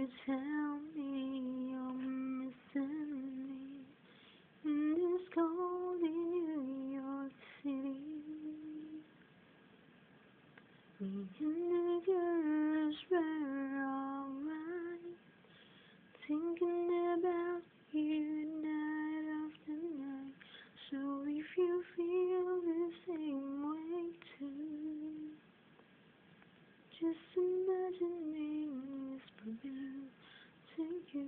you tell me you're missing me in this cold New York City? Me and the girls were alright, thinking about you night after night. So if you feel the same way too, just imagine me whispering to you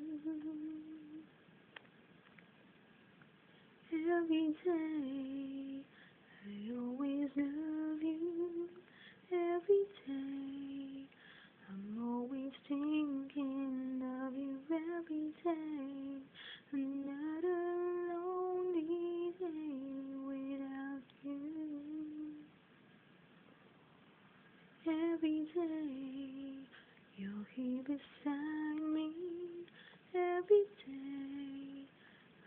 every day. I always love you every day. I'm always thinking of you every day. Another lonely day without you. Every day you're here beside me. Every day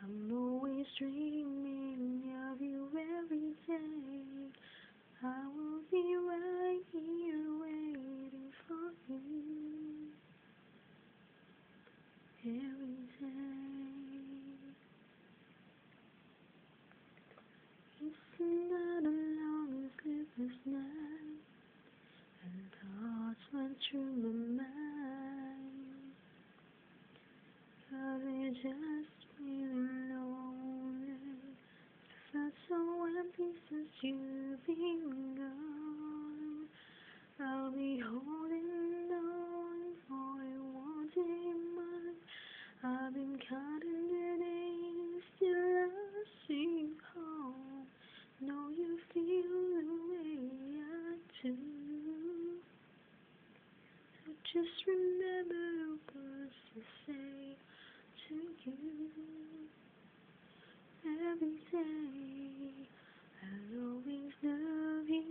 I'm always dreaming of you every day. I will be right here waiting for you every day. It's not a long sleepless night, and thoughts went through my mind. Cause I just feeling lonely. Felt so empty since you've been gone. I'll be holding on for a wanting mine. I've been counting the days till I see you home. Know you feel the way I do. So just remember words to say to you every day. I'll always love you